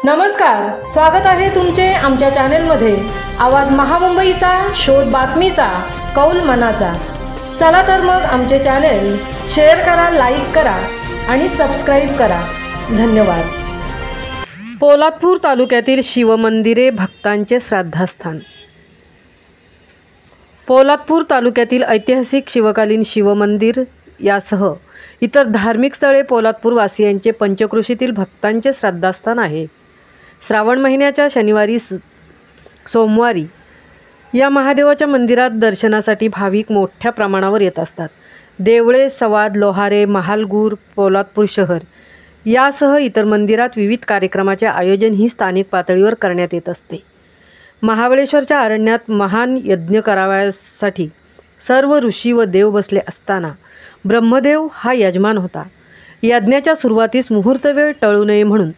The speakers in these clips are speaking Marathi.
नमस्कार, स्वागत आहे तुमचे आमच्या चॅनलमध्ये। आवाज महामुंबईचा, शोध बातमीचा, कौल मनाचा। चला तर मग आमचे चॅनल शेअर करा, लाईक करा आणि सबस्क्राइब करा। धन्यवाद। पोलादपूर तालुक्यातील शिवमंदिरे भक्तांचे श्रद्धास्थान। पोलादपूर तालुक्यातील ऐतिहासिक शिवकालीन शिवमंदिर यासह इतर धार्मिक स्थळे पोलादपूर वासियांचे पंचक्रोशीतील भक्तांचे श्रद्धास्थान आहे। श्रावण महिन्याच्या शनिवारी सोमवारी या महादेवाच्या मंदिरात दर्शनासाठी भाविक मोठ्या प्रमाणावर येत असतात। देवळे, सवाद, लोहारे, महालगूर, पोलादपूर शहर यासह इतर मंदिरात विविध कार्यक्रमाचे आयोजन ही स्थानिक पातळीवर करण्यात येत असते। महाबळेश्वरच्या अरण्यात महान यज्ञ करावयासाठी सर्व ऋषी व देव बसले असताना ब्रह्मदेव हा यजमान होता। यज्ञाच्या सुरुवातीस मुहूर्त वेळ टळू नये म्हणून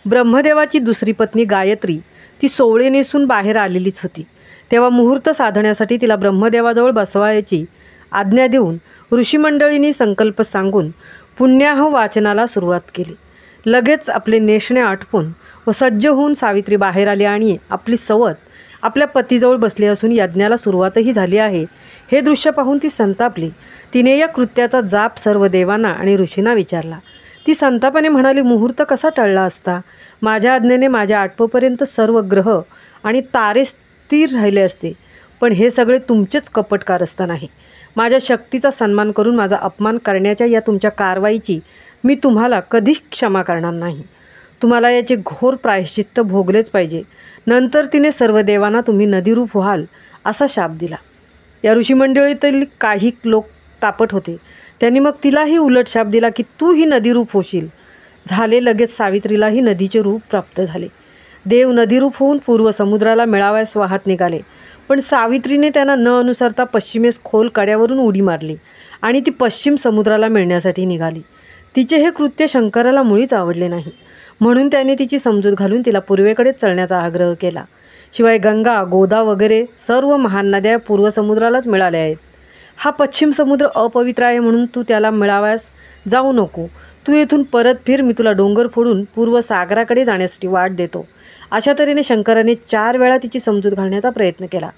ब्रह्मदेवाची दुसरी पत्नी गायत्री ती सोवळे नेसून बाहेर आलेलीच होती। तेव्हा मुहूर्त साधण्यासाठी तिला ब्रह्मदेवाजवळ बसवायची आज्ञा देऊन ऋषीमंडळींनी संकल्प सांगून पुण्याह वाचनाला सुरुवात केली। लगेच आपले नेसणे आटपून व सज्ज होऊन सावित्री बाहेर आली आणि आपली सवत आपल्या पतीजवळ बसली असून यज्ञाला सुरुवातही झाली आहे हे दृश्य पाहून ती संतापली। तिने या कृत्याचा जाप सर्व देवांना आणि ऋषींना विचारला। ती संतापाने म्हणाली, मुहूर्त कसा टळला असता? माझ्या आज्ञेने माझ्या आटपोपर्यंत सर्व ग्रह आणि तारे स्थिर राहिले असते, पण हे सगळे तुमचेच कपट कारस्थान आहे। माझ्या शक्तीचा सन्मान करून माझा अपमान करण्याच्या या तुमच्या कारवाईची मी तुम्हाला कधीच क्षमा करणार नाही। तुम्हाला याचे घोर प्रायश्चित्त भोगलेच पाहिजे। नंतर तिने सर्व देवांना तुम्ही नदीरूप व्हाल असा शाप दिला। या ऋषीमंडळीतील काही लोक तापट होते, त्यांनी मग तिलाही उलट शाप दिला की तू ही नदीरूप होशील। झाले लगेच सावित्रीलाही नदीचे रूप प्राप्त झाले। देव नदीरूप होऊन पूर्व समुद्राला मिळावयास वाहत निघाले, पण सावित्रीने त्यांना न अनुसरता पश्चिमेस खोल कड्यावरून उडी मारली आणि ती पश्चिम समुद्राला मिळण्यासाठी निघाली। तिचे हे कृत्य शंकराला मुळीच आवडले नाही, म्हणून त्याने तिची समजूत घालून तिला पूर्वेकडेच चलण्याचा आग्रह केला। शिवाय गंगा, गोदा वगैरे सर्व महान नद्या पूर्व समुद्रालाच मिळाल्या आहेत। हा पश्चिम समुद्र अपवित्र आहे म्हणून तू त्याला मिळावयास जाऊ नको। तू येथून परत फिर, मी तुला डोंगर फोडून पूर्व सागराकडे जाण्यासाठी वाट देतो। अशा तऱ्हेने शंकराने 4 वेळा तिची समजूत घालण्याचा प्रयत्न केला,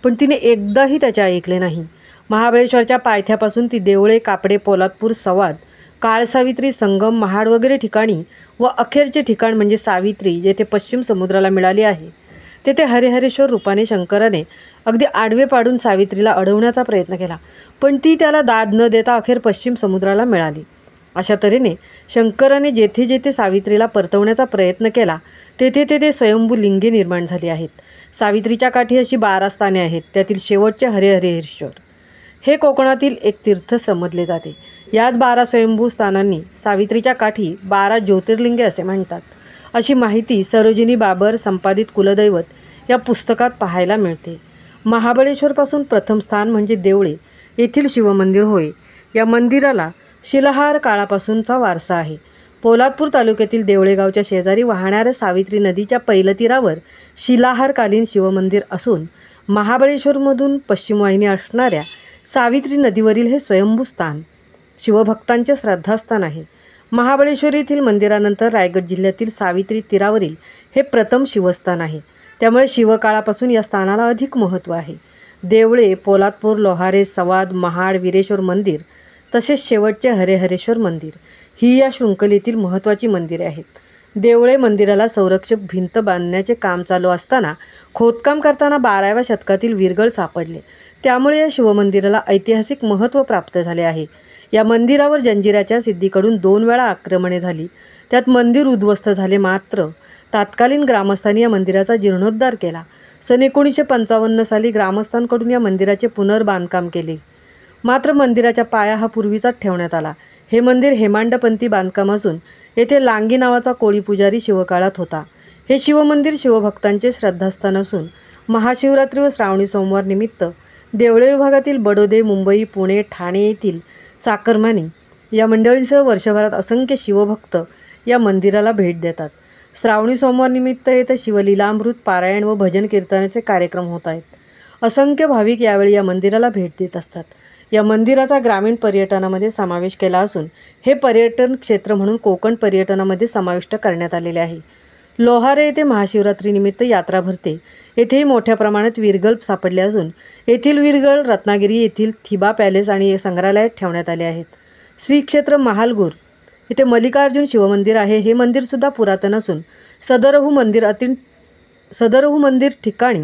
पण तिने एकदाही त्याचे ऐकले नाही। महाबळेश्वरच्या पायथ्यापासून ती देवळे, कापडे, पोलादपूर, सवाद, काळसावित्री, संगम, महाड वगैरे ठिकाणी व अखेरचे ठिकाण म्हणजे सावित्री जेथे पश्चिम समुद्राला मिळाली आहे तेथे हरिहरेश्वर रूपाने शंकराने अगदी आडवे पाडून सावित्रीला अडवण्याचा प्रयत्न केला, पण ती त्याला दाद न देता अखेर पश्चिम समुद्राला मिळाली। अशा तऱ्हेने शंकराने जेथे जेथे सावित्रीला परतवण्याचा प्रयत्न केला तेथे तेथे स्वयंभू लिंगे निर्माण झाली आहेत। सावित्रीच्या काठी अशी 12 स्थाने आहेत, त्यातील शेवटचे हरिहरेश्वर हे कोकणातील एक तीर्थ समजले जाते। याच 12 स्वयंभू स्थानांनी सावित्रीच्या काठी 12 ज्योतिर्लिंगे असे म्हणतात, अशी माहिती सरोजिनी बाबर संपादित कुलदैवत या पुस्तकात पाहायला मिळते। महाबळेश्वरपासून प्रथम स्थान म्हणजे देवळे येथील शिवमंदिर होय। या मंदिराला शिलाहार काळापासूनचा वारसा आहे। पोलादपूर तालुक्यातील देवळे गावच्या शेजारी वाहणाऱ्या सावित्री नदीच्या पैलतीरावर शिलाहारकालीन शिवमंदिर असून महाबळेश्वरमधून पश्चिम वाहिनी असणाऱ्या सावित्री नदीवरील हे स्वयंभू स्थान शिवभक्तांचे श्रद्धास्थान आहे। महाबळेश्वर येथील मंदिरानंतर रायगड जिल्ह्यातील सावित्री तीरावरील हे प्रथम शिवस्थान आहे, त्यामुळे शिवकाळापासून या स्थानाला अधिक महत्त्व आहे। देवळे, पोलादपूर, लोहारे, सवाद, महाड, वीरेश्वर मंदिर तसेच शेवटचे हरिहरेश्वर मंदिर ही या शृंखलेतील महत्त्वाची मंदिरे आहेत। देवळे मंदिराला संरक्षक भिंत बांधण्याचे काम चालू असताना खोदकाम करताना 12व्या शतकातील वीरगळ सापडले, त्यामुळे या शिवमंदिराला ऐतिहासिक महत्त्व प्राप्त झाले आहे। या मंदिरावर जंजिराच्या सिद्धीकडून 2 वेळा आक्रमणे झाली, त्यात मंदिर उद्ध्वस्त झाले, मात्र तात्कालीन ग्रामस्थांनी या मंदिराचा जीर्णोद्धार केला। सन 1955 साली ग्रामस्थांकडून या मंदिराचे पुनर्बांधकाम केले, मात्र मंदिराचा पाया हा पूर्वीचाच ठेवण्यात आला। हे मंदिर हेमांडपंथी बांधकाम असून येथे लांगी नावाचा कोळी पुजारी शिवकाळात होता। हे शिवमंदिर शिवभक्तांचे श्रद्धास्थान असून महाशिवरात्री व श्रावणी सोमवार निमित्त देवळे विभागातील बडोदे, मुंबई, पुणे, ठाणे येथील चाकरमानी या मंडळीसह वर्षभरात असंख्य शिवभक्त या मंदिराला भेट देतात। श्रावणी सोमवार निमित्त येथे शिवलीलामृत पारायण व भजन कीर्तनाचे कार्यक्रम होत आहेत। असंख्य भाविक यावेळी या मंदिराला भेट देत असतात। या मंदिराचा ग्रामीण पर्यटनामध्ये समावेश केला असून हे पर्यटन क्षेत्र म्हणून कोकण पर्यटनामध्ये समाविष्ट करण्यात आलेले आहे। लोहारे येथे महाशिवरात्रीनिमित्त यात्रा भरते। येथेही मोठ्या प्रमाणात विरगळ सापडले असून येथील विरगळ रत्नागिरी येथील थिबा पॅलेस आणि संग्रहालयात ठेवण्यात आले आहेत। श्री क्षेत्र महालगूर येथे मल्लिकार्जुन शिवमंदिर आहे। हे मंदिर सुद्धा पुरातन असून सदरहू मंदिर ठिकाणी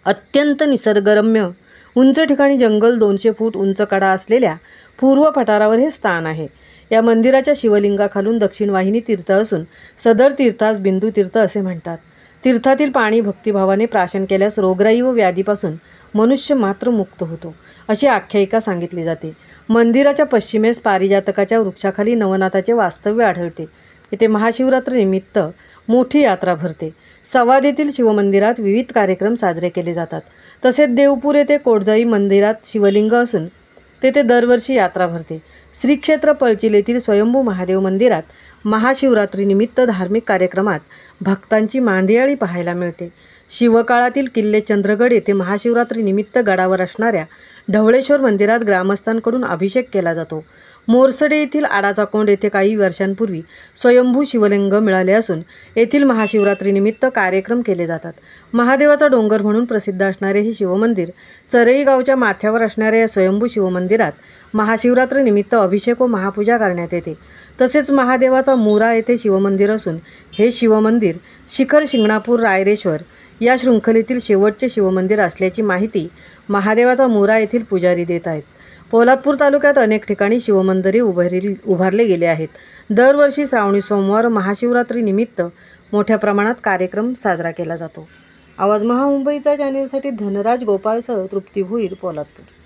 अत्यंत निसर्गरम्य उंच ठिकाणी जंगल 200 फूट उंच कडा असलेल्या पूर्व पठारावर हे स्थान आहे। या मंदिराच्या शिवलिंगाखालून दक्षिण वाहिनी तीर्थ असून सदर तीर्थास बिंदू तीर्थ असे म्हणतात। तीर्थातील पाणी भक्तिभावाने प्राशन केल्यास रोगराई व व्याधीपासून मनुष्य मात्र मुक्त होतो अशी आख्यायिका सांगितली जाते। मंदिराच्या पश्चिमेस पारिजातकाच्या वृक्षाखाली नवनाथाचे वास्तव्य आढळते। येथे महाशिवरात्रीनिमित्त मोठी यात्रा भरते। सवाद येथील शिवमंदिरात विविध कार्यक्रम साजरे केले जातात। तसेच देवपूर येथे कोटजाई मंदिरात शिवलिंग असून तेथे दरवर्षी यात्रा भरते। श्री क्षेत्र पळचिल येथील स्वयंभू महादेव मंदिरात महाशिवरात्रीनिमित्त धार्मिक कार्यक्रमात भक्तांची मांदियाळी पाहायला मिळते। शिवकाळातील किल्ले चंद्रगड येथे महाशिवरात्रीनिमित्त गडावर असणाऱ्या ढवळेश्वर मंदिरात ग्रामस्थांकडून अभिषेक केला जातो। मोरसडे येथील आडाचा कोंड येथे काही वर्षांपूर्वी स्वयंभू शिवलिंग मिळाले असून येथील महाशिवरात्रीनिमित्त कार्यक्रम केले जातात। महादेवाचा डोंगर म्हणून प्रसिद्ध असणारे हे शिवमंदिर चरई गावच्या माथ्यावर असणाऱ्या या स्वयंभू शिवमंदिरात महाशिवरात्रीनिमित्त अभिषेक व महापूजा करण्यात येते। तसेच महादेवाचा मुरा येथे शिवमंदिर असून हे शिवमंदिर शिखर शिंगणापूर रायरेश्वर या शृंखलेतील शेवटचे शिवमंदिर असल्याची माहिती महादेवाचा मुरा येथील पुजारी देत आहेत। पोलादपूर तालुक्यात अनेक ठिकाणी शिवमंदिरे उभारले गेले आहेत। दरवर्षी श्रावणी सोमवार महाशिवरात्रीनिमित्त मोठ्या प्रमाणात कार्यक्रम साजरा केला जातो। आवाज महामुंबईचा चॅनेलसाठी धनराज गोपाळसह तृप्ती भोईर, पोलादपूर।